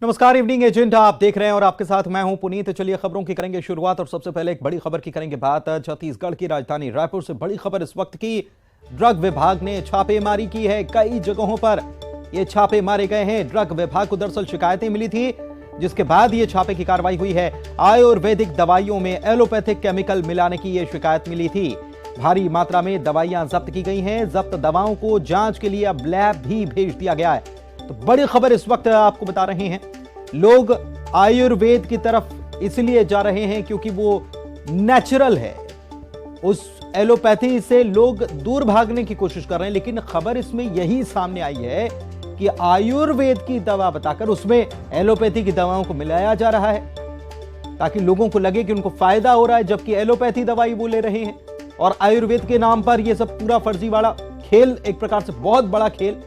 नमस्कार, evening agent आप देख रहे हैं और आपके साथ मैं हूं पुनीत। तो चलिए खबरों की करेंगे शुरुआत और सबसे पहले एक बड़ी खबर की करेंगे बात। छत्तीसगढ़ की राजधानी रायपुर से बड़ी खबर इस वक्त की। ड्रग विभाग ने छापेमारी की है। कई जगहों पर ये छापे मारे गए हैं। ड्रग विभाग को दरअसल शिकायतें मिली थी, जिसके बाद ये छापे की कार्रवाई हुई है। आयुर्वेदिक दवाइयों में एलोपैथिक केमिकल मिलाने की यह शिकायत मिली थी। भारी मात्रा में दवाइयां जब्त की गई हैं। जब्त दवाओं को जांच के लिए अब लैब भी भेज दिया गया है। तो बड़ी खबर इस वक्त आपको बता रहे हैं। लोग आयुर्वेद की तरफ इसलिए जा रहे हैं क्योंकि वो नेचुरल है। उस एलोपैथी से लोग दूर भागने की कोशिश कर रहे हैं, लेकिन खबर इसमें यही सामने आई है कि आयुर्वेद की दवा बताकर उसमें एलोपैथी की दवाओं को मिलाया जा रहा है ताकि लोगों को लगे कि उनको फायदा हो रहा है, जबकि एलोपैथी दवाई वो ले रहे हैं। और आयुर्वेद के नाम पर यह सब पूरा फर्जीवाड़ा खेल, एक प्रकार से बहुत बड़ा खेल।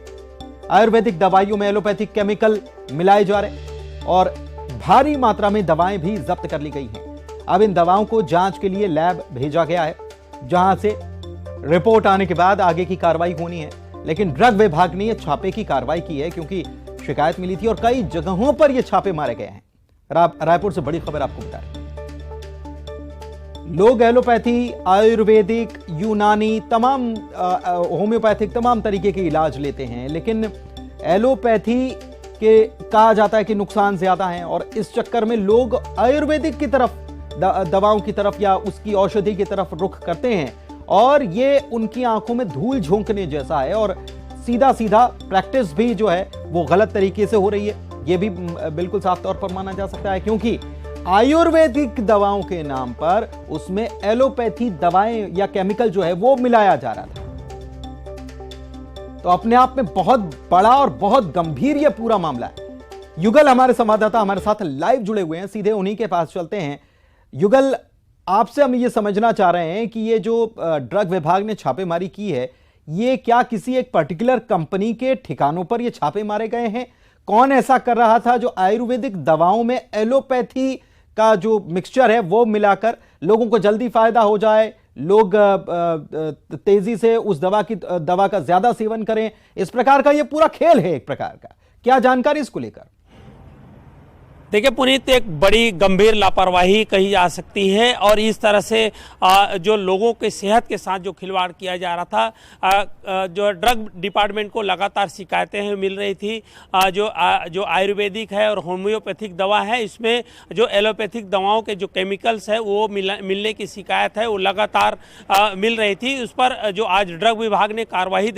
आयुर्वेदिक दवाइयों में एलोपैथिक केमिकल मिलाए जा रहे हैं और भारी मात्रा में दवाएं भी जब्त कर ली गई हैं। अब इन दवाओं को जांच के लिए लैब भेजा गया है, जहां से रिपोर्ट आने के बाद आगे की कार्रवाई होनी है। लेकिन ड्रग विभाग ने यह छापे की कार्रवाई की है क्योंकि शिकायत मिली थी और कई जगहों पर यह छापे मारे गए हैं। रायपुर से बड़ी खबर आपको बता रहे हैं। लोग एलोपैथी, आयुर्वेदिक, यूनानी, तमाम होम्योपैथिक तमाम तरीके के इलाज लेते हैं, लेकिन एलोपैथी के कहा जाता है कि नुकसान ज्यादा हैं और इस चक्कर में लोग आयुर्वेदिक की तरफ, दवाओं की तरफ या उसकी औषधि की तरफ रुख करते हैं। और ये उनकी आंखों में धूल झोंकने जैसा है और सीधा सीधा प्रैक्टिस भी जो है वो गलत तरीके से हो रही है। ये भी बिल्कुल साफ तौर पर माना जा सकता है, क्योंकि आयुर्वेदिक दवाओं के नाम पर उसमें एलोपैथी दवाएं या केमिकल जो है वो मिलाया जा रहा था। तो अपने आप में बहुत बड़ा और बहुत गंभीर यह पूरा मामला है। युगल हमारे संवाददाता हमारे साथ लाइव जुड़े हुए हैं, सीधे उन्हीं के पास चलते हैं। युगल, आपसे हम ये समझना चाह रहे हैं कि ये जो ड्रग विभाग ने छापेमारी की है, ये क्या किसी एक पर्टिकुलर कंपनी के ठिकानों पर ये छापे मारे गए हैं? कौन ऐसा कर रहा था जो आयुर्वेदिक दवाओं में एलोपैथी का जो मिक्सचर है वो मिलाकर लोगों को जल्दी फायदा हो जाए, लोग तेजी से उस दवा का ज्यादा सेवन करें? इस प्रकार का ये पूरा खेल है एक प्रकार का। क्या जानकारी इसको लेकर? देखिए पुनीत, एक बड़ी गंभीर लापरवाही कही जा सकती है और इस तरह से जो लोगों के सेहत के साथ जो खिलवाड़ किया जा रहा था, जो ड्रग डिपार्टमेंट को लगातार शिकायतें मिल रही थी। जो आयुर्वेदिक है और होम्योपैथिक दवा है, इसमें जो एलोपैथिक दवाओं के जो केमिकल्स है वो मिलने की शिकायत है वो लगातार मिल रही थी। उस पर जो आज ड्रग विभाग ने कार्रवाई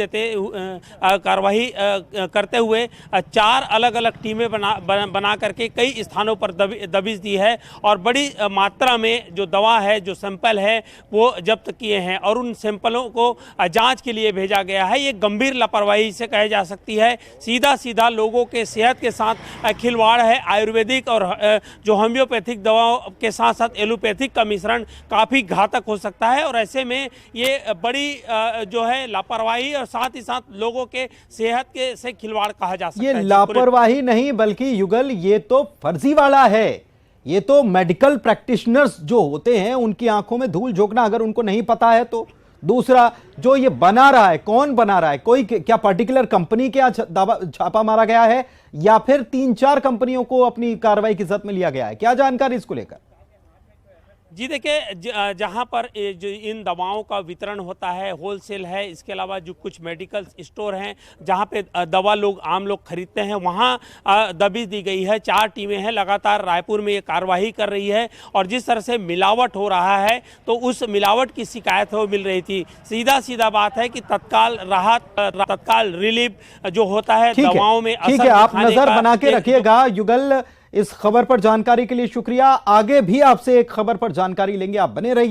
करते हुए 4 अलग अलग टीमें बना करके कई स्थानों पर दबिश दी है और बड़ी मात्रा में जो दवा है, जो सैंपल है वो जब्त किए हैं और उन सैंपलों को जांच के लिए भेजा गया है। ये गंभीर लापरवाही से कही जा सकती है। सीधा सीधा लोगों के सेहत के साथ खिलवाड़ है। आयुर्वेदिक और जो होम्योपैथिक दवाओं के साथ साथ एलोपैथिक का मिश्रण काफ़ी घातक हो सकता है और ऐसे में ये बड़ी जो है लापरवाही और साथ ही साथ लोगों के सेहत के से खिलवाड़ कहा जा सकता है। ये लापरवाही नहीं बल्कि युगल, ये तो फर्जीवाड़ा है। ये तो मेडिकल प्रैक्टिशनर्स जो होते हैं उनकी आंखों में धूल झोंकना, अगर उनको नहीं पता है तो। दूसरा, जो ये बना रहा है, कौन बना रहा है? कोई क्या पर्टिकुलर कंपनी के छापा मारा गया है या फिर 3-4 कंपनियों को अपनी कार्रवाई की जद में लिया गया है? क्या जानकारी इसको लेकर? जी देखिए, जहाँ पर जो इन दवाओं का वितरण होता है होलसेल है, इसके अलावा जो कुछ मेडिकल स्टोर हैं जहाँ पे दवा आम लोग खरीदते हैं, वहाँ दबिश दी गई है। 4 टीमें हैं, लगातार रायपुर में ये कार्रवाई कर रही है और जिस तरह से मिलावट हो रहा है तो उस मिलावट की शिकायत हो मिल रही थी। सीधा बात है कि तत्काल राहत, तत्काल रिलीफ जो होता है दवाओं में, ठीक है, आप नजर बना के रखिएगा। युगल, इस खबर पर जानकारी के लिए शुक्रिया। आगे भी आपसे एक खबर पर जानकारी लेंगे, आप बने रहिए।